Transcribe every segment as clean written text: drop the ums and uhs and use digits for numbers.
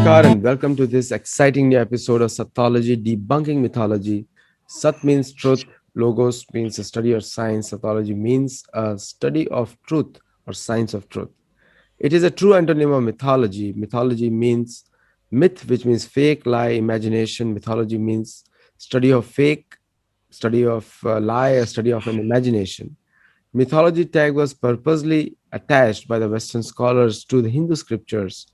Namaskar and welcome to this exciting new episode of Sathology Debunking Mythology. Sat means truth, Logos means a study or science, Sathology means a study of truth or science of truth. It is a true antonym of mythology. Mythology means myth, which means fake, lie, imagination. Mythology means study of fake, study of lie, a study of an imagination. Mythology tag was purposely attached by the Western scholars to the Hindu scriptures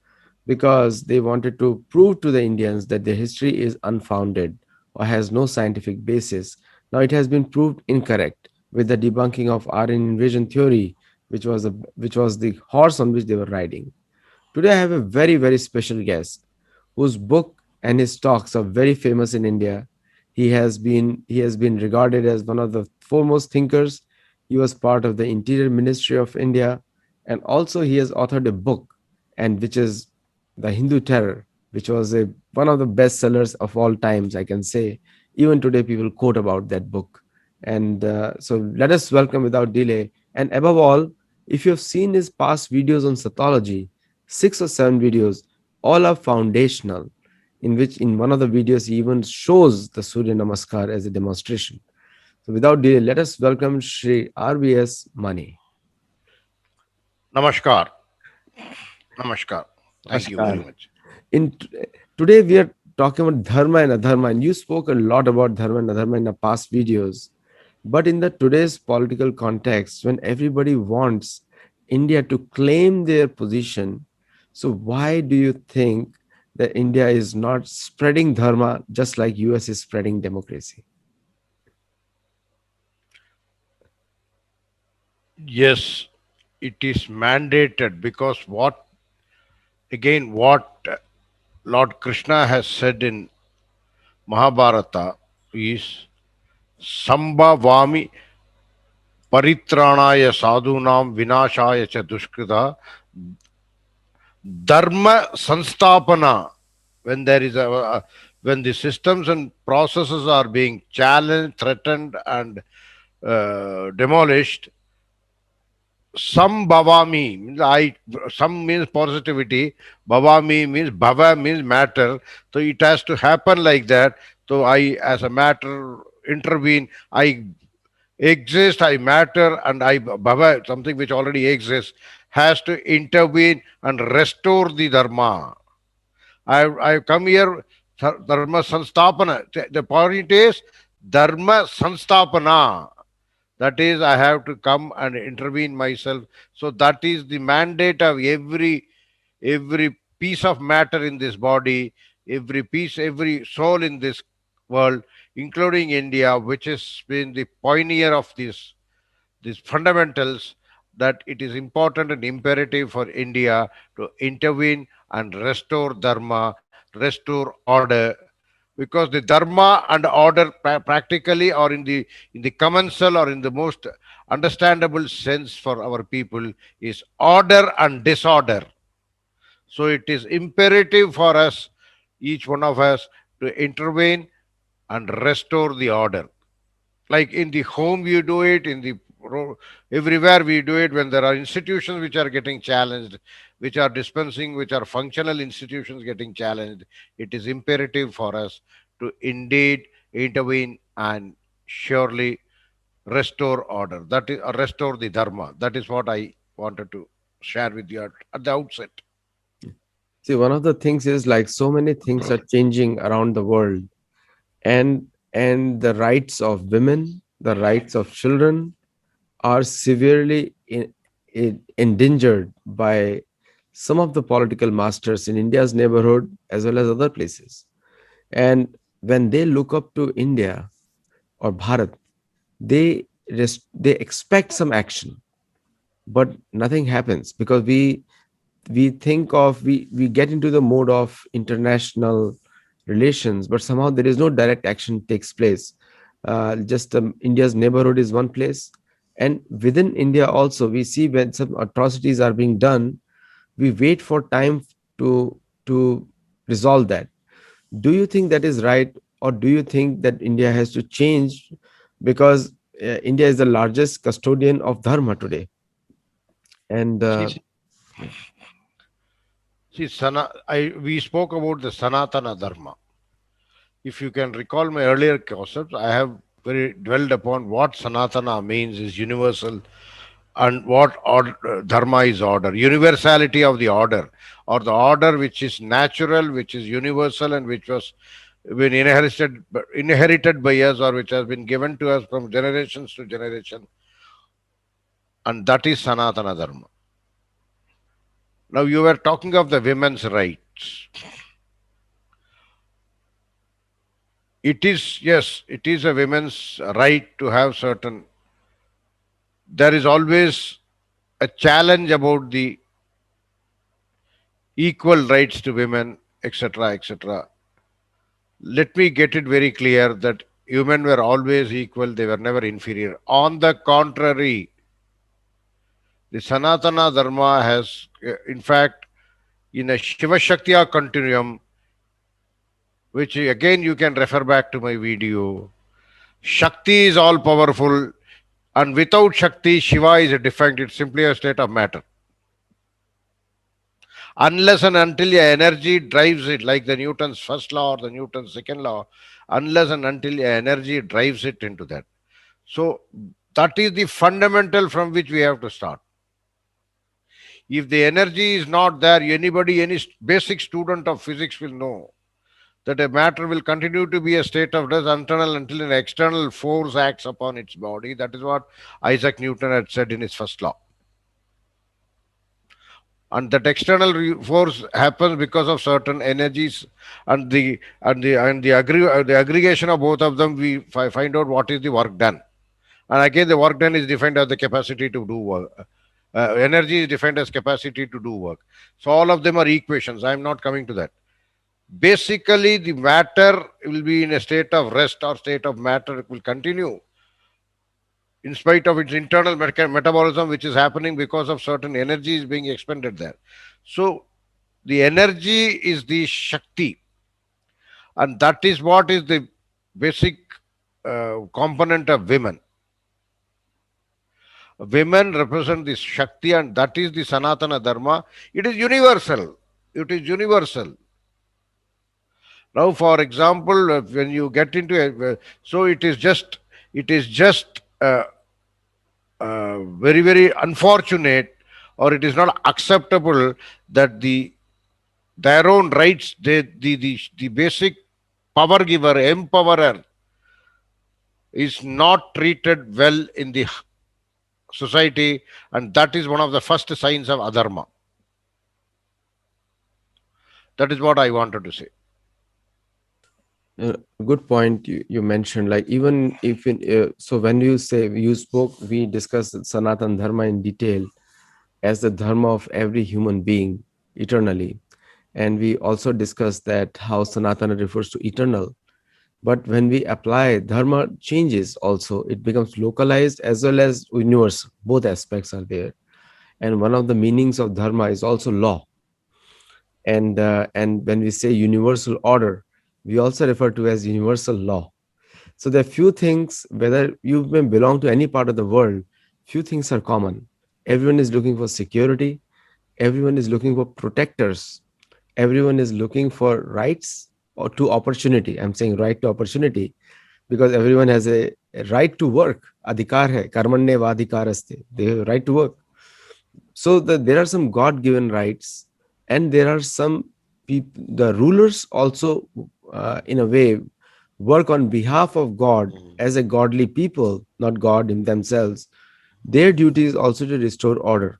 because they wanted to prove to the Indians that their history is unfounded or has no scientific basis. Now it has been proved incorrect with the debunking of Aryan invasion theory, which was the horse on which they were riding. Today I have a very special guest whose book and his talks are very famous in India. He has been regarded as one of the foremost thinkers. He was part of the Interior Ministry of India, and also he has authored a book, and which is The Hindu Terror, which was a one of the best sellers of all times, I can say. Even today, people quote about that book. And so let us welcome without delay. And above all, if you have seen his past videos on Sathology, 6 or 7 videos, all are foundational, in which in one of the videos he even shows the Surya Namaskar as a demonstration. So without delay, let us welcome Shri RBS Mani. Namaskar. Namaskar. Thank you very Namaskar. much. Today we are talking about dharma and adharma, and you spoke a lot about dharma and adharma in the past videos. But in the today's political context, when everybody wants India to claim their position, so why do you think that India is not spreading dharma just like US is spreading democracy? Yes, it is mandated because what Lord Krishna has said in Mahabharata is Sambhavami Paritranaya Sadhunam Vinashaya Cha Dushkrita Dharma Sanstapana. When there is when the systems and processes are being challenged, threatened, and demolished, some bhavami means some means positivity, bhavami means bhava means matter, so it has to happen like that. So I as a matter intervene, I exist, I matter, and I bhava, something which already exists, has to intervene and restore the dharma. I've come here, dharma sanstapana. The point is dharma sanstapana, that is, I have to come and intervene myself. So that is the mandate of every piece of matter in this body, every piece, every soul in this world, including India, which has been the pioneer of these fundamentals, that it is important and imperative for India to intervene and restore dharma, restore order, because the dharma and order practically or in the commensal or in the most understandable sense for our people is order and disorder. So it is imperative for us, each one of us, to intervene and restore the order. Like in the home we do it, everywhere we do it. When there are institutions which are getting challenged, which are dispensing, which are functional institutions getting challenged, it is imperative for us to indeed intervene and surely restore order, that is restore the dharma. That is what I wanted to share with you at the outset. See, one of the things is like so many things are changing around the world, and the rights of women, the rights of children are severely endangered by some of the political masters in India's neighborhood as well as other places. And when they look up to India or Bharat, they expect some action, but nothing happens because we think of we get into the mode of international relations, but somehow there is no direct action takes place. Just India's neighborhood is one place, and within India also we see when some atrocities are being done, we wait for time to resolve that. Do you think that is right, or do you think that India has to change because India is the largest custodian of dharma today? And See, See, we spoke about the Sanatana Dharma. If you can recall my earlier concepts, I have very dwelled upon what Sanatana means is universal and what Dharma is order. Universality of the order, or the order which is natural, which is universal, and which was been inherited by us, or which has been given to us from generations to generation, and that is Sanatana Dharma. Now you were talking of the women's rights. It is, yes, it is a women's right to have certain. There is always a challenge about the equal rights to women, etc., etc. Let me get it very clear that women were always equal, they were never inferior. On the contrary, the Sanatana Dharma has, in fact, in a Shiva Shaktiya continuum, which again you can refer back to my video, Shakti is all powerful, and without Shakti, Shiva is a defined, it's simply a state of matter. Unless and until the energy drives it, like the Newton's first law or the Newton's second law, unless and until the energy drives it into that. So that is the fundamental from which we have to start. If the energy is not there, anybody, any basic student of physics will know that a matter will continue to be a state of rest until an external force acts upon its body. That is what Isaac Newton had said in his first law. And that external force happens because of certain energies, and the aggregation of both of them, we find out what is the work done. And again, the work done is defined as the capacity to do work. Energy is defined as capacity to do work. So all of them are equations. I am not coming to that. Basically, the matter will be in a state of rest or state of matter. It will continue in spite of its internal metabolism, which is happening because of certain energies being expended there. So the energy is the Shakti, and that is what is the basic component of women. Women represent the Shakti, and that is the Sanatana Dharma. It is universal. It is universal. Now, for example, when you get into it, so it is just very, very unfortunate, or it is not acceptable that their own rights, the basic power giver, empowerer, is not treated well in the society, and that is one of the first signs of adharma. That is what I wanted to say. Good point you mentioned. Like even if so, when you say you spoke, we discussed Sanatan Dharma in detail as the dharma of every human being eternally, and we also discussed that how Sanatana refers to eternal. But when we apply dharma changes also, it becomes localized as well as universal. Both aspects are there, and one of the meanings of dharma is also law. And when we say universal order, we also refer to as universal law. So there are few things, whether you may belong to any part of the world, few things are common. Everyone is looking for security, everyone is looking for protectors, everyone is looking for rights or to opportunity. I'm saying right to opportunity because everyone has a right to work. Adhikar hai, karmanye vadhikaraste. They have a right to work. So there are some God-given rights, and there are some people, the rulers also, in a way, work on behalf of God as a godly people, not God in themselves. Their duty is also to restore order.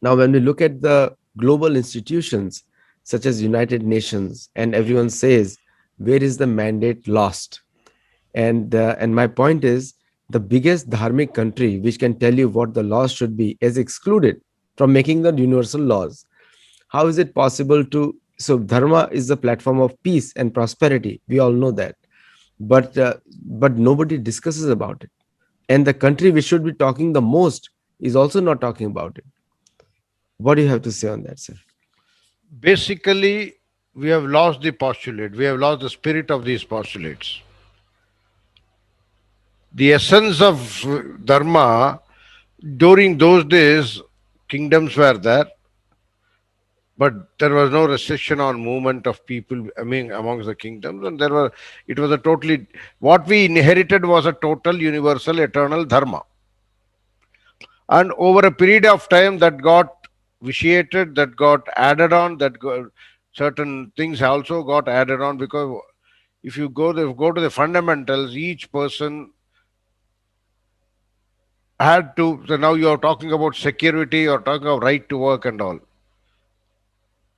Now, when we look at the global institutions such as United Nations, and everyone says, where is the mandate lost? And my point is, the biggest dharmic country which can tell you what the laws should be is excluded from making the universal laws. How is it possible to? So dharma is the platform of peace and prosperity. We all know that, but nobody discusses about it. And the country which should be talking the most is also not talking about it. What do you have to say on that, sir? Basically, we have lost the postulate. We have lost the spirit of these postulates. The essence of dharma, during those days, kingdoms were there. but there was no restriction on movement of people, I mean, amongst the kingdoms, and it was a totally, what we inherited was a total, universal, eternal dharma. And over a period of time, that got vitiated, that got added on, certain things also got added on, because if you go to the fundamentals, each person had to. So now you are talking about security, or talking about right to work and all,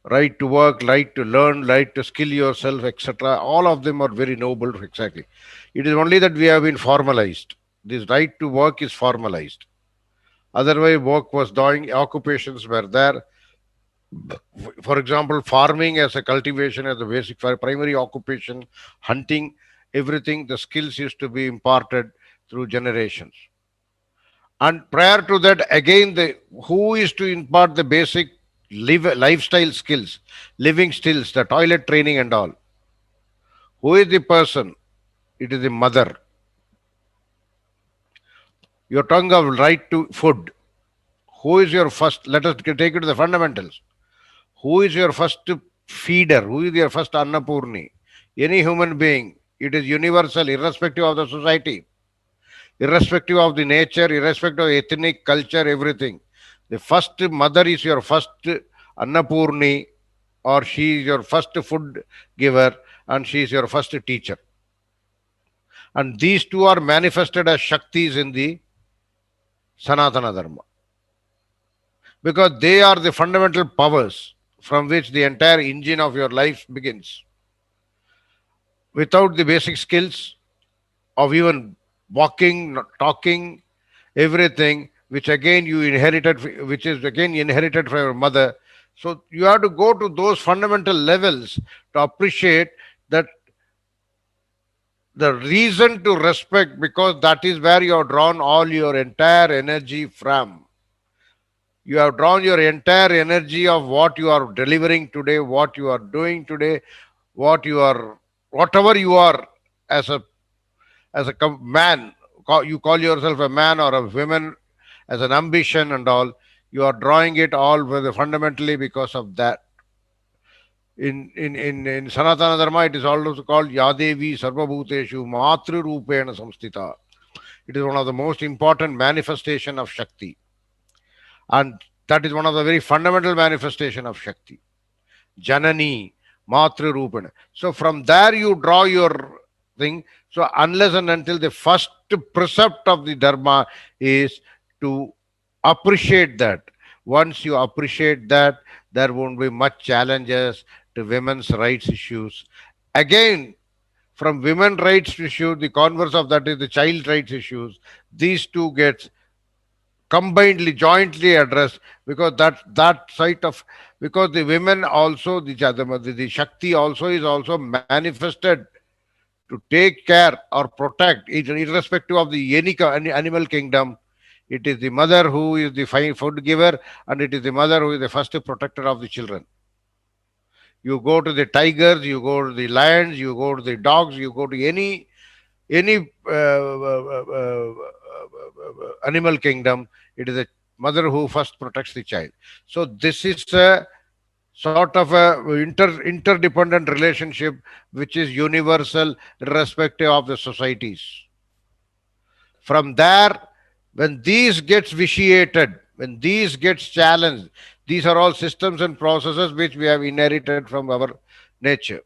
right to work, right to learn, right to skill yourself, etc. All of them are very noble. Exactly, it is only that we have been formalized. This right to work is formalized. Otherwise, work was doing, occupations were there. For example, farming as a cultivation, as a basic primary occupation, hunting, everything, the skills used to be imparted through generations. And prior to that, again, the who is to impart the basic lifestyle skills, living skills, the toilet training and all? Who is the person? It is the mother. You're talking of right to food. Who is your first? Let us take it to the fundamentals. Who is your first feeder? Who is your first Annapurni? Any human being. It is universal, irrespective of the society, irrespective of the nature, irrespective of ethnic culture, everything. The first mother is your first Annapurni, or she is your first food giver, and she is your first teacher. And these two are manifested as Shaktis in the Sanatana Dharma, because they are the fundamental powers from which the entire engine of your life begins. Without the basic skills of even walking, talking, everything, which again you inherited, which is again inherited from your mother. So you have to go to those fundamental levels to appreciate that the reason to respect, because that is where you have drawn all your entire energy from. You have drawn your entire energy of what you are delivering today, what you are doing today, whatever you are, as a man, you call yourself a man or a woman, as an ambition and all, you are drawing it all fundamentally because of that. In Sanatana Dharma, it is also called Yadevi Sarvabhuteshu Matru Rupena Samstita. It is one of the most important manifestation of Shakti. And that is one of the very fundamental manifestation of Shakti. Janani, Matru Rupena. So from there you draw your thing. So unless and until the first precept of the Dharma is to appreciate that. Once you appreciate that, there won't be much challenges to women's rights issues. Again, from women rights issue, the converse of that is the child rights issues. These two gets combinedly, jointly addressed, because that side of, because the women also, the Shakti also is also manifested to take care or protect, irrespective of the any animal kingdom. It is the mother who is the food giver, and it is the mother who is the first protector of the children. You go to the tigers, you go to the lions, you go to the dogs, you go to any animal kingdom. It is the mother who first protects the child. So this is a sort of a interdependent relationship, which is universal, irrespective of the societies. From there, when these gets vitiated, when these gets challenged, these are all systems and processes which we have inherited from our nature,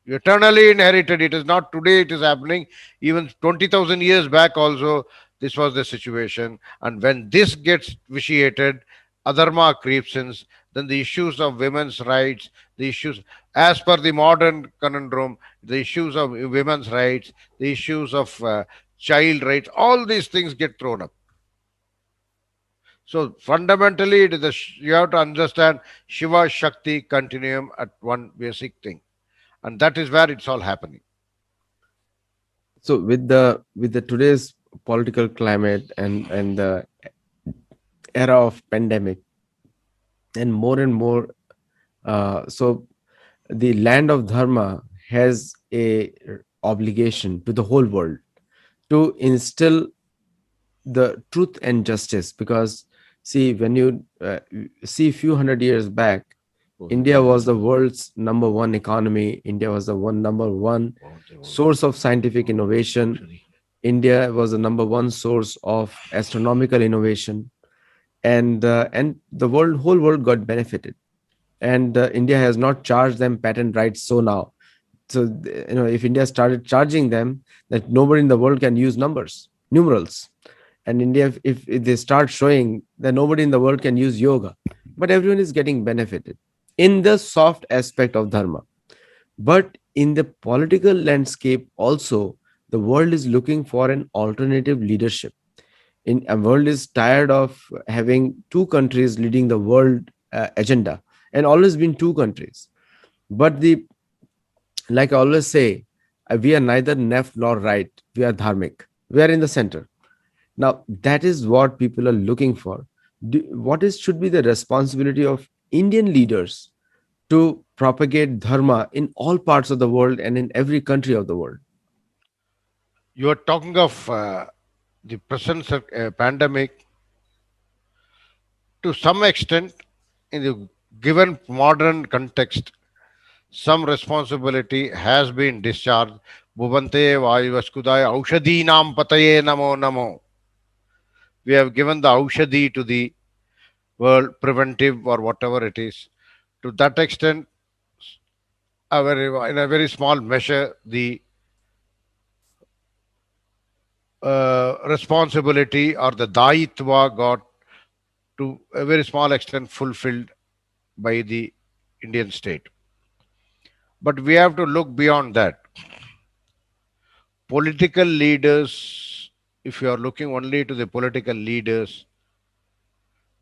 eternally inherited. It is not today it is happening. Even 20,000 years back also, this was the situation. And when this gets vitiated, adharma creeps in. Then the issues of women's rights, the issues, as per the modern conundrum, the issues of women's rights, the issues of child rights, all these things get thrown up. So fundamentally, it is you have to understand Shiva Shakti continuum at one basic thing, and that is where it's all happening. So with the today's political climate and the era of pandemic, and more, so the land of dharma has a obligation to the whole world to instill the truth and justice. Because see, when you see few hundred years back, India was the world's number one economy. India was the number one source of scientific innovation. India was the number one source of astronomical innovation, and the whole world got benefited. And India has not charged them patent rights. So now, if India started charging them, that nobody in the world can use numerals. And India, if they start showing that nobody in the world can use yoga, but everyone is getting benefited in the soft aspect of dharma. But in the political landscape also, the world is looking for an alternative leadership. In a world is tired of having two countries leading the world agenda, and always been two countries. But the like I always say, we are neither left nor right. We are dharmic. We are in the center. Now, that is what people are looking for. What is should be the responsibility of Indian leaders to propagate dharma in all parts of the world and in every country of the world? You are talking of the present pandemic. To some extent, in the given modern context, some responsibility has been discharged. Bhuvante Vayuvaskudaya Aushadinam Pataye Namo Namo. We have given the Aushadi to the world, preventive or whatever it is. To that extent, in a very small measure, the responsibility or the daitva got to a very small extent fulfilled by the Indian state. But we have to look beyond that. Political leaders, if you are looking only to the political leaders,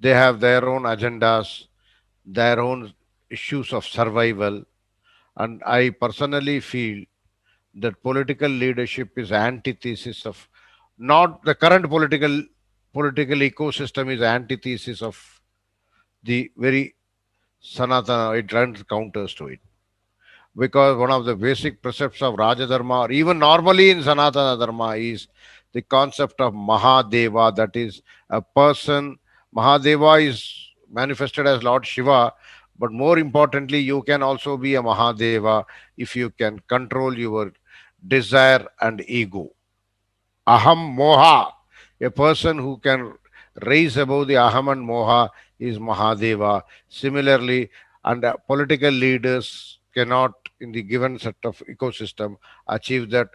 they have their own agendas, their own issues of survival. And I personally feel that political leadership is antithesis of not the current political ecosystem is antithesis of the very Sanatana. It runs counters to it. Because one of the basic precepts of Rajadharma, or even normally in Sanatana Dharma, is the concept of Mahadeva, that is, a person. Mahadeva is manifested as Lord Shiva, but more importantly, you can also be a Mahadeva if you can control your desire and ego. Aham Moha, a person who can raise above the Aham and Moha, is Mahadeva. Similarly, and political leaders cannot, in the given set of ecosystem, achieve that.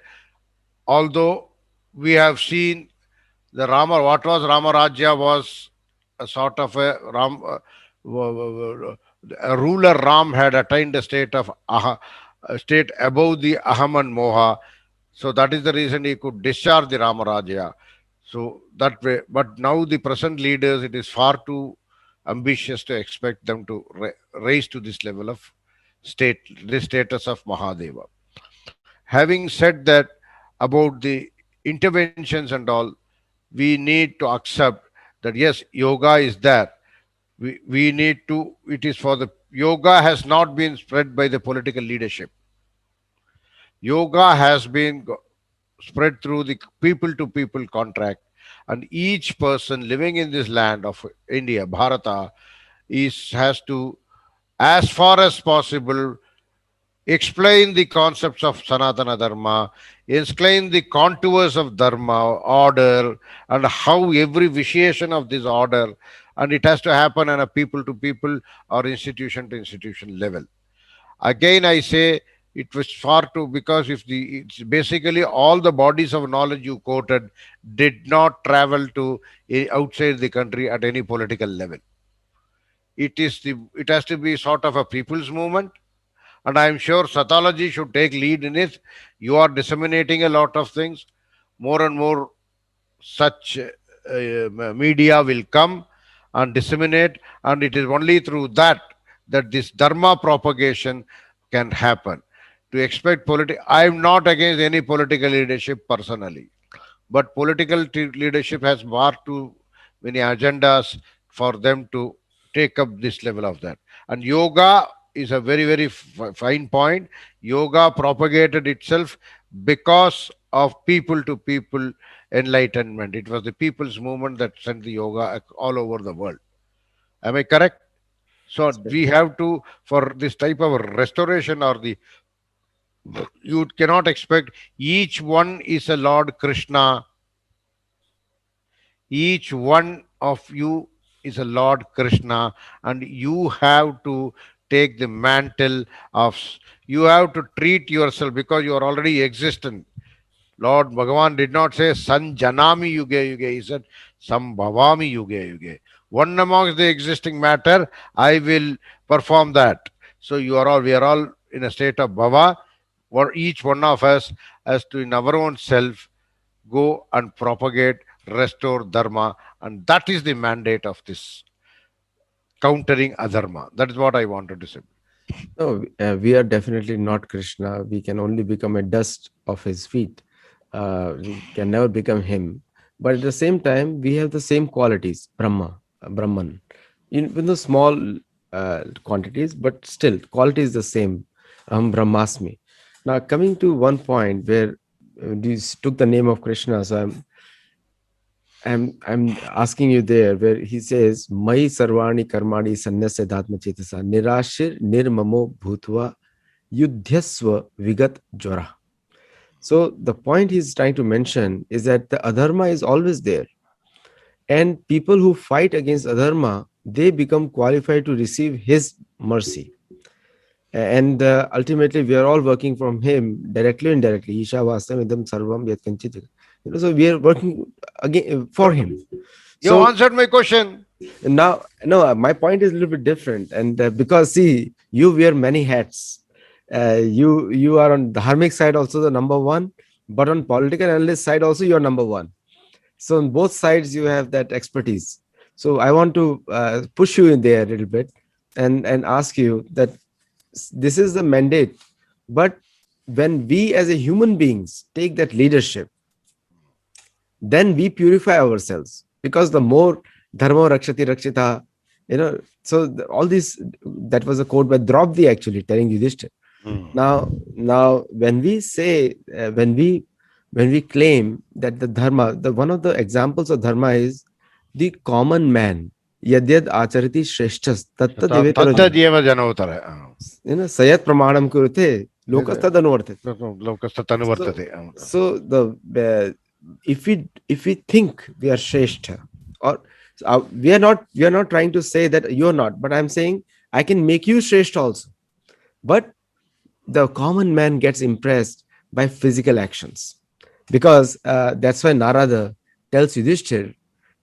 Although we have seen the Rama, what was Rama Rajya was a sort of a ruler Ram had attained a state of a state above the Aham and Moha, so that is the reason he could discharge the Ramarajya. So that way, but now the present leaders, it is far too ambitious to expect them to raise to this level of state, this status of Mahadeva. Having said that about the interventions and all, we need to accept that yes, yoga is there. We need to, it is for the yoga has not been spread by the political leadership. Yoga has been spread through the people to people contract, and each person living in this land of India, Bharata, is has to, as far as possible, explain the concepts of Sanatana Dharma, explain the contours of Dharma, order, and how every vitiation of this order, and it has to happen on a people to people or institution to institution level. Again, I say it was far too, because if the it's basically all the bodies of knowledge you quoted did not travel to outside the country at any political level. It has to be sort of a people's movement, and I am sure Sathology should take lead in it. You are disseminating a lot of things. More and more such media will come and disseminate, and it is only through that that this dharma propagation can happen. To expect I am not against any political leadership personally, but political leadership has far too many agendas for them to take up this level of that. And yoga is a very very fine point. Yoga propagated itself because of people to people enlightenment. It was the people's movement that sent the yoga all over the world. Am I correct? So we have to, for this type of restoration or the, you cannot expect each one is a Lord Krishna. Each one of you is a Lord Krishna, and you have to take the mantle of, you have to treat yourself because you are already existent. Lord Bhagavan did not say Sanjanami Yuge Yuge. He said Sambhavami Yuge Yuge. One amongst the existing matter, I will perform that. So you are all, we are all in a state of Bhava, or each one of us has to in our own self go and propagate, restore Dharma, and that is the mandate of this countering adharma. That is what I wanted to say. No, we are definitely not Krishna. We can only become a dust of his feet. We can never become him. But at the same time, we have the same qualities, Brahman, in the small quantities, but still, quality is the same. Brahmasmi. Now, coming to one point where you took the name of Krishna, so I'm asking you there where he says, Mai sarvani karmani sanyasya dhatma chetasa nirashir nirmamo bhutva yudhyasva vigat jwara. So the point he's trying to mention is that the adharma is always there. And people who fight against adharma, they become qualified to receive his mercy. And ultimately, we are all working from him directly or indirectly. Isha vastam idam sarvam yat kanchit. So we are working again for him. You So answered my question. now, no, my point is a little bit different, and because see, you wear many hats. You are on the dharmic side also the number one, but on political analyst side also you are number one. So on both sides you have that expertise. So I want to push you in there a little bit and ask you that this is the mandate, but when we as a human beings take that leadership, then we purify ourselves, because the more dharma rakshati rakshita, so all this, that was a quote by Draupadi actually telling Yudhishthir. Hmm. Now when we say when we claim that the dharma, the one of the examples of dharma is the common man, yadyad acharati shreshthas tatta devetaro jana, Tattadhyeva janotara. sayat pramanam kurute lokastad anuvartate. So, Lokastatanuvartate. so if we think we are Shrestha, or we are not trying to say that you're not, but I'm saying I can make you Shrestha also. But the common man gets impressed by physical actions, because that's why Narada tells Yudhishthir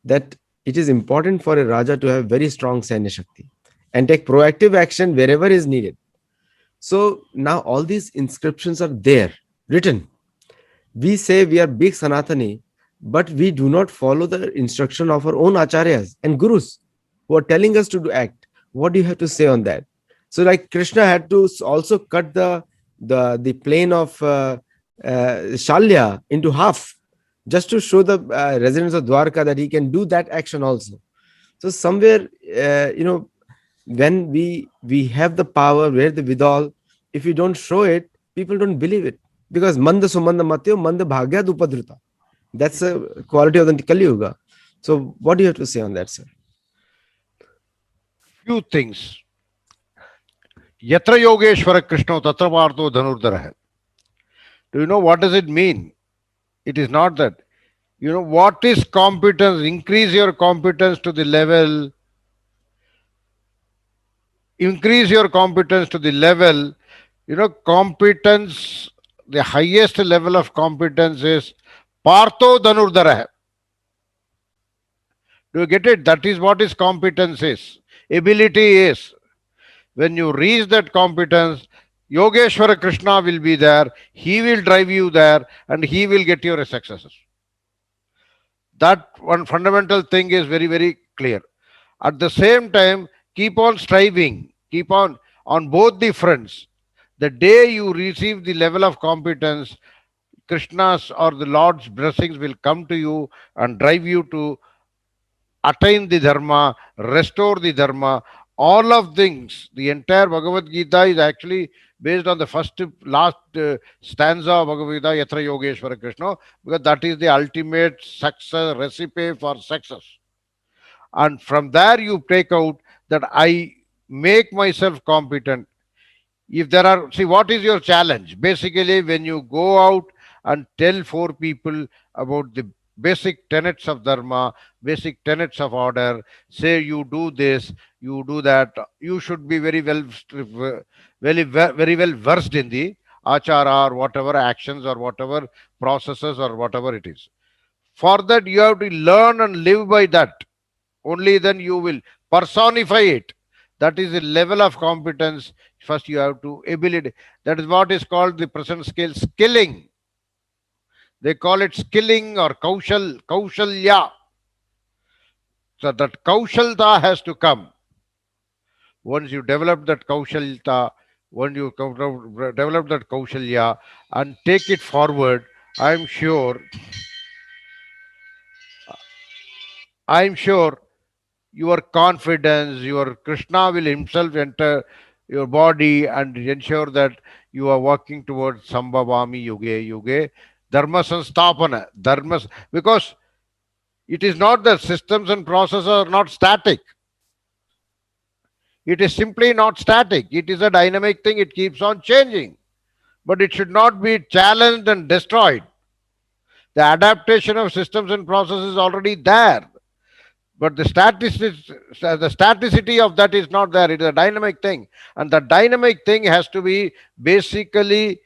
that it is important for a Raja to have very strong Sainya Shakti and take proactive action wherever is needed. So now all these inscriptions are there, written. We say we are big Sanatani, but we do not follow the instruction of our own acharyas and gurus who are telling us to do act. What do you have to say on that? So, like Krishna had to also cut the plain of Shalya into half, just to show the residents of Dwarka that he can do that action also. So somewhere, when we have the power, where the withal, if we don't show it, people don't believe it, because manda sumanda matyo manda bhagya upadruta. That's a quality of the Kali Yuga. So what do you have to say on that, sir? Few things. Yatra Yogeshwara Krishna Tatra Partho Dhanurdhara. Do you know what does it mean? It is not that. You know what is competence? Increase your competence to the level. Increase your competence to the level. Competence. The highest level of competence is Partho Dhanurdhara. Do you get it? That is what is competence is. Ability is. When you reach that competence, Yogeshwara Krishna will be there. He will drive you there and he will get your successes. That one fundamental thing is very, very clear. At the same time, keep on striving, keep on both the fronts. The day you receive the level of competence, Krishna's or the Lord's blessings will come to you and drive you to attain the dharma, restore the dharma, all of things. The entire Bhagavad Gita is actually based on the last stanza of Bhagavad Gita, Yatra Yogeshwara Krishna, because that is the ultimate success recipe for success. And from there you take out that make myself competent. If there are, see, what is your challenge? Basically, when you go out and tell four people about the basic tenets of dharma, basic tenets of order, say you do this, you do that, you should be very well versed in the achara or whatever actions or whatever processes or whatever it is. For that, you have to learn and live by that. Only then you will personify it. That is the level of competence. First, you have to ability. That is what is called the present scale skilling. They call it skilling or kaushalya. So that kaushalta has to come. Once you develop that kaushalta, when you develop that kaushalya and take it forward, I'm sure, I'm sure your confidence, your Krishna will himself enter your body and ensure that you are working towards Sambhavami Yuge Yuge Dharma Sanstapana. Because it is not that systems and processes are not static. It is simply not static. It is a dynamic thing. It keeps on changing. But it should not be challenged and destroyed. The adaptation of systems and processes is already there. But the staticity of that is not there. It is a dynamic thing, and the dynamic thing has to be basically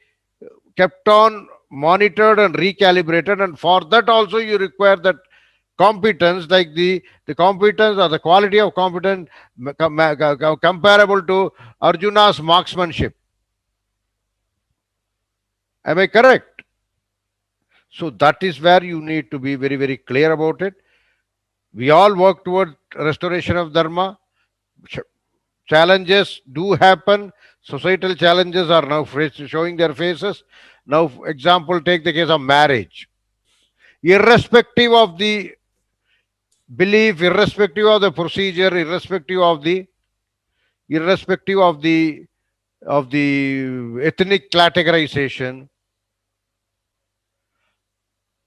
kept on monitored and recalibrated. And for that also you require that competence, like the competence or the quality of competence comparable to Arjuna's marksmanship. Am I correct? So that is where you need to be very clear about it. We all work toward restoration of dharma. Challenges do happen. Societal challenges are now showing their faces. Now, example, take the case of marriage. Irrespective of the belief, irrespective of the procedure, irrespective of the ethnic categorization,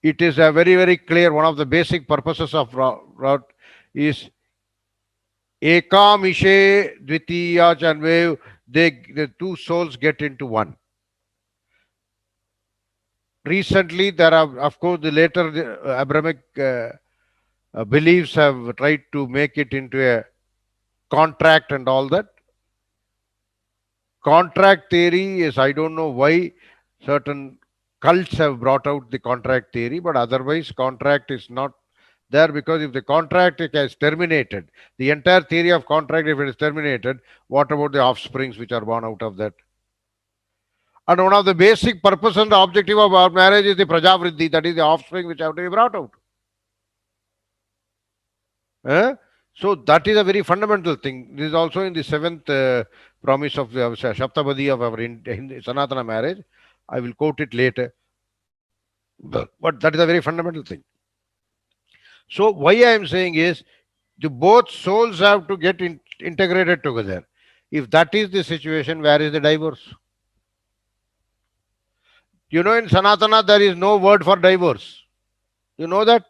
it is a very clear. One of the basic purposes of Rod is Ekamishe Dvitiya Chanve, the two souls get into one. Recently, there are, of course, the later Abrahamic beliefs have tried to make it into a contract and all that. Contract theory is, I don't know why certain cults have brought out the contract theory, but otherwise, contract is not there, because if the contract is terminated, the entire theory of contract, if it is terminated, what about the offsprings which are born out of that? And one of the basic purpose and the objective of our marriage is the prajavriddhi, that is the offspring which have to be brought out. Eh? So that is a very fundamental thing. This is also in the seventh promise of the Shaptabadi of our Sanatana marriage. I will quote it later. But that is a very fundamental thing. So why I am saying is, the both souls have to get integrated together. If that is the situation, where is the divorce? You know, in Sanatana, there is no word for divorce. You know that?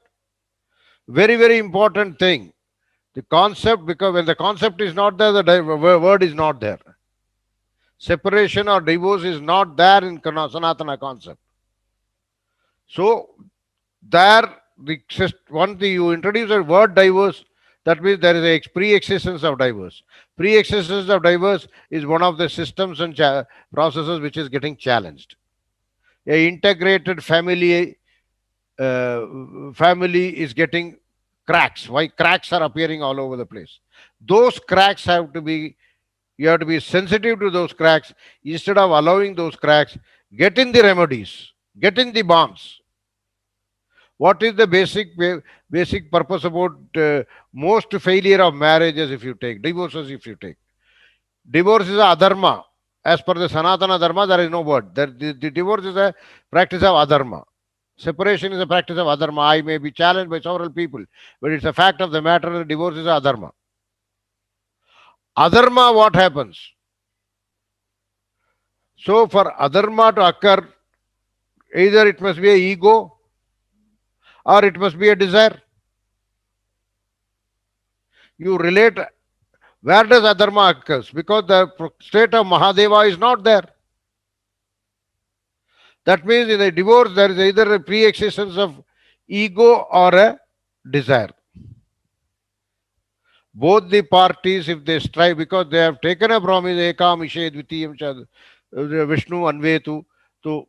Very important thing. The concept, because when the concept is not there, the word is not there. Separation or divorce is not there in Sanatana concept. So, there, once you introduce the word divorce, that means there is a pre-existence of divorce. Pre-existence of divorce is one of the systems and processes which is getting challenged. A integrated family is getting cracks. Why cracks are appearing all over the place? Those cracks have to be, you have to be sensitive to those cracks. Instead of allowing those cracks, get in the remedies, get in the bombs. What is the basic purpose about most failure of marriages? If you take divorces, if you take divorce is a adharma. As per the Sanatana Dharma, there is no word. The divorce is a practice of adharma. Separation is a practice of adharma. I may be challenged by several people, but it's a fact of the matter that divorce is adharma. Adharma, what happens? So for adharma to occur, either it must be a ego or it must be a desire. You relate Where does adharma occurs? Because the state of Mahadeva is not there. That means in a divorce, there is either a pre existence of ego or a desire. Both the parties, if they strive, because they have taken a promise, Ekam Ishe Dvitiyam Vishnu Anvetu, to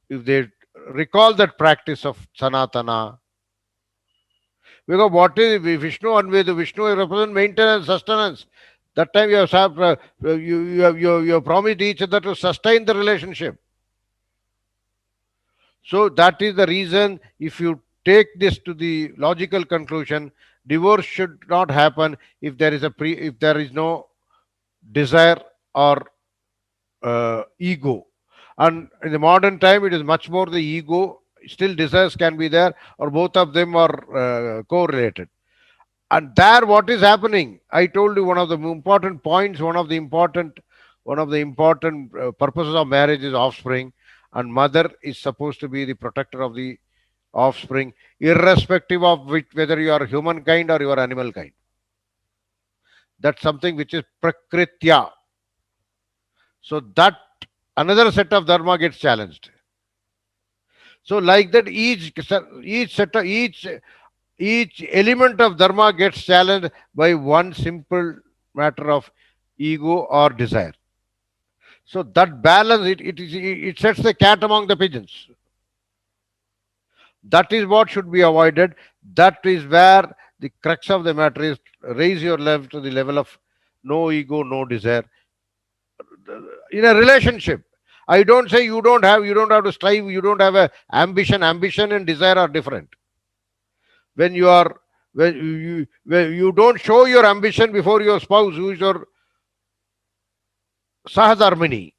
if they recall that practice of Sanatana, because what is Vishnu Anvetu? Vishnu represents maintenance, sustenance. That time you have you have promised each other to sustain the relationship. So that is the reason, if you take this to the logical conclusion, divorce should not happen if there is if there is no desire or ego. And in the modern time, it is much more the ego. Still, desires can be there, or both of them are correlated. And there, what is happening? I told you one of the important points. One of the important purposes of marriage is offspring, and mother is supposed to be the protector of the offspring, irrespective of whether you are humankind or you are animal kind. That's something which is prakritya. So that another set of dharma gets challenged. So like that, each set of each element of dharma gets challenged by one simple matter of ego or desire. So that balance, it sets the cat among the pigeons. That is what should be avoided. That is where the crux of the matter is: raise your level to the level of no ego, no desire in a relationship. I don't say you don't have to strive, you don't have a ambition. Ambition and desire are different. When you are when you don't show your ambition before your spouse, who is your sahadharmini,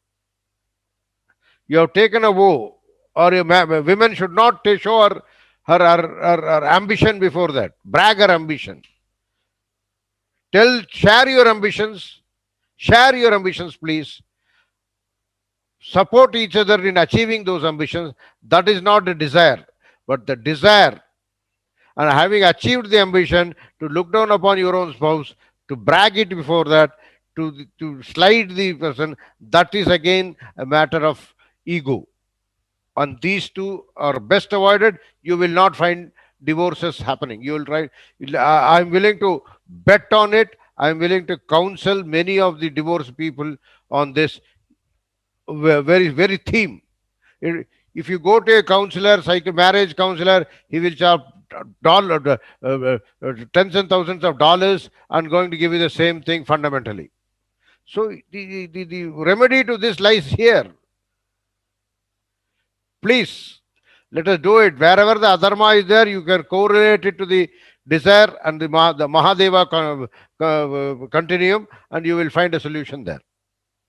you have taken a vow, or women should not show her ambition before that. Brag her ambition. Share your ambitions. Share your ambitions, please. Support each other in achieving those ambitions. That is not a desire, but the desire, and having achieved the ambition, to look down upon your own spouse, to brag it before that, to slide the person, that is again a matter of ego. And these two are best avoided. You will not find divorces happening. You will try. I'm willing to bet on it. I'm willing to counsel many of the divorced people on this very theme. If you go to a counselor, marriage counselor, he will charge tens and thousands of dollars and going to give you the same thing fundamentally. So the remedy to this lies here. Please, let us do it. Wherever the adharma is there, you can correlate it to the desire and the Mahadeva continuum, and you will find a solution there.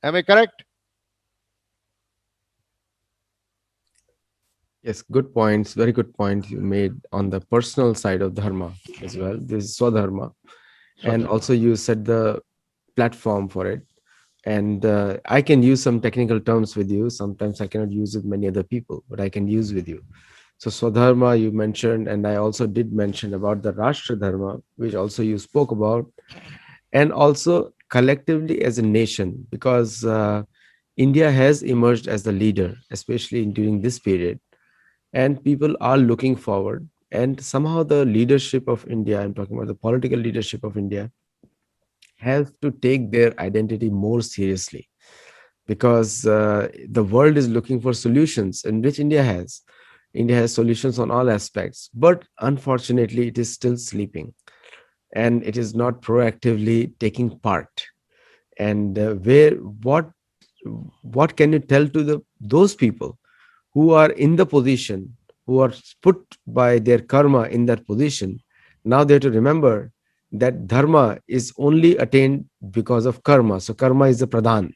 Am I correct? Yes, good points. Very good point you made on the personal side of dharma as well. This is swadharma. And Sadhana. also you set the platform for it. And I can use some technical terms with you. Sometimes I cannot use with many other people, but I can use with you. So Swadharma you mentioned, and I also did mention about the Rashtra Dharma, which also you spoke about, and also collectively as a nation, because India has emerged as the leader, especially during this period, and people are looking forward. And somehow the leadership of India, I'm talking about the political leadership of India, have to take their identity more seriously, because the world is looking for solutions, in which India has. India has solutions on all aspects, but unfortunately, it is still sleeping, and it is not proactively taking part. And where what can you tell to those people who are in the position, who are put by their karma in that position? Now they have to remember that dharma is only attained because of karma. So karma is the pradhan,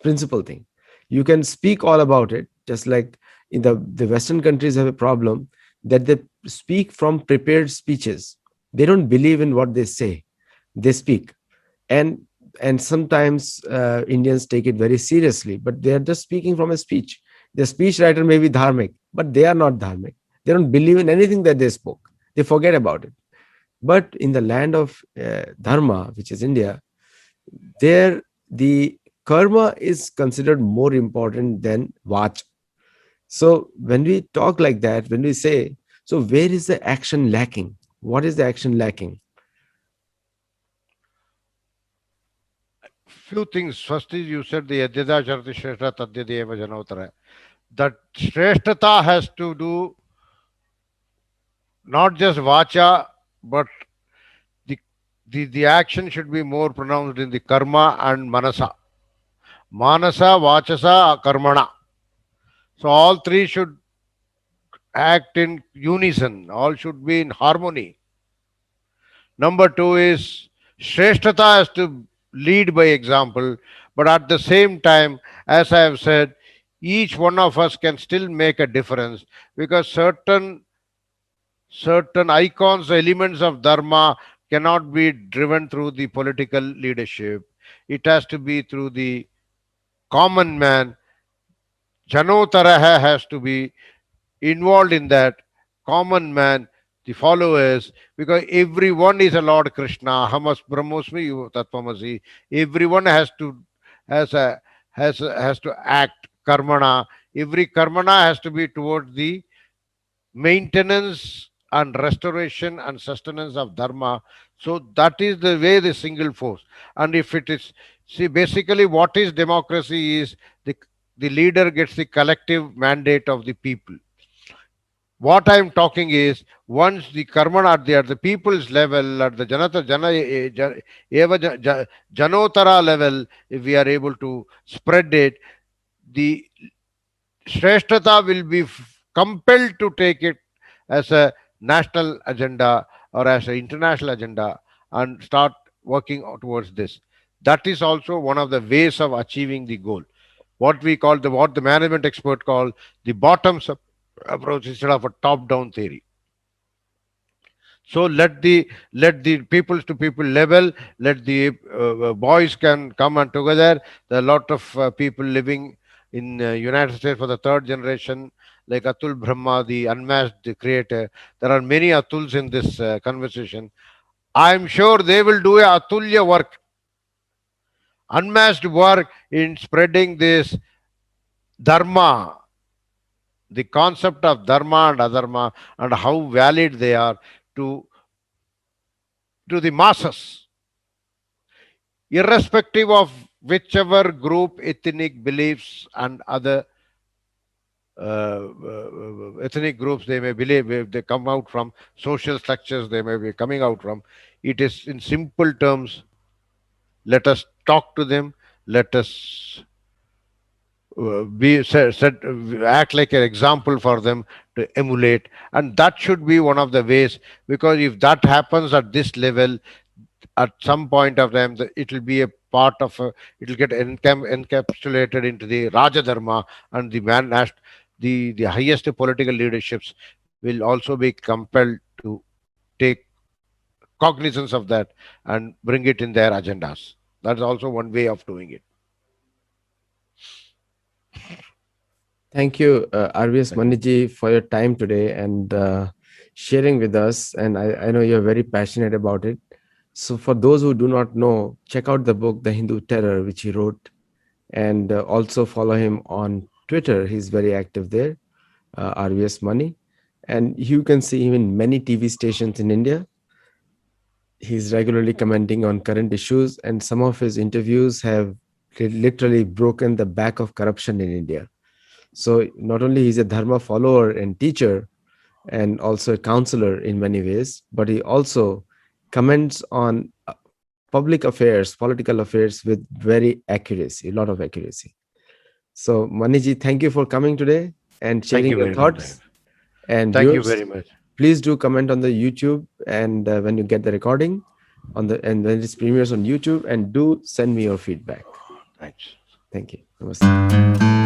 principal thing. You can speak all about it, just like in the Western countries have a problem that they speak from prepared speeches. They don't believe in what they say. They speak. And sometimes Indians take it very seriously, but they are just speaking from a speech. The speech writer may be dharmic, but they are not dharmic. They don't believe in anything that they spoke. They forget about it. But in the land of dharma, which is India, There, the karma is considered more important than vach. So when we talk like that, when we say, so where is the action lacking? What is the action lacking? Few things. First is you said the Yadhyada Sharti Shrestha Tadyadeva Janotara. That Shrestata has to do not just Vacha, but the, the action should be more pronounced in the Karma and Manasa. Manasa, Vachasa, Karmana. So all three should act in unison, all should be in harmony. Number two is Shrestata has to lead by example, but at the same time, as I have said, each one of us can still make a difference because certain icons, elements of dharma cannot be driven through the political leadership. It has to be through the common man. Janotaraha has to be involved in that common man, the followers, because everyone is a Lord Krishna. Hamas Brahmosmi, you Tattvamasi. Everyone has a has to act karmana. Every karmana has to be towards the maintenance and restoration and sustenance of dharma. So that is the way the single force. And if it is, see, basically what is democracy is the leader gets the collective mandate of the people. What I am talking is once the karma at the people's level, at the eva janotara level, if we are able to spread it, the Shrestata will be compelled to take it as a national agenda or as an international agenda and start working towards this. That is also one of the ways of achieving the goal. What we call what the management expert call the bottoms up approach instead of a top down theory. So let the people to people level, let the boys can come and together. There are a lot of people living in United States for the third generation, like Atul Brahma, the unmatched creator. There are many Atuls in this conversation. I'm sure they will do a Atulya work, unmatched work in spreading this dharma, the concept of dharma and adharma, and how valid they are to to the masses, irrespective of whichever group, ethnic beliefs, and other ethnic groups they may believe, if they come out from social structures they may be coming out from. It is in simple terms, let us talk to them, let us act like an example for them to emulate, and that should be one of the ways, because if that happens at this level, at some point of time it will be a part of a, it will get encapsulated into the raja dharma, and the the highest political leaderships will also be compelled to take cognizance of that and bring it in their agendas. That's also one way of doing it. Thank you, RVS Maniji, for your time today and sharing with us. And I know you're very passionate about it. So, for those who do not know, check out the book, The Hindu Terror, which he wrote, and also follow him on Twitter. He's very active there, RVS Money. And you can see him in many TV stations in India. He's regularly commenting on current issues, and some of his interviews have literally broken the back of corruption in India. So not only he's a dharma follower and teacher and also a counselor in many ways, but he also comments on public affairs, political affairs with very accuracy, a lot of accuracy. So Maniji, thank you for coming today and Thank sharing you your very much. thoughts. And Thank you viewers, very much. please do comment on the YouTube and when you get the recording on the and when it premieres on YouTube, and do send me your feedback. Thanks. Thank you. Namaste.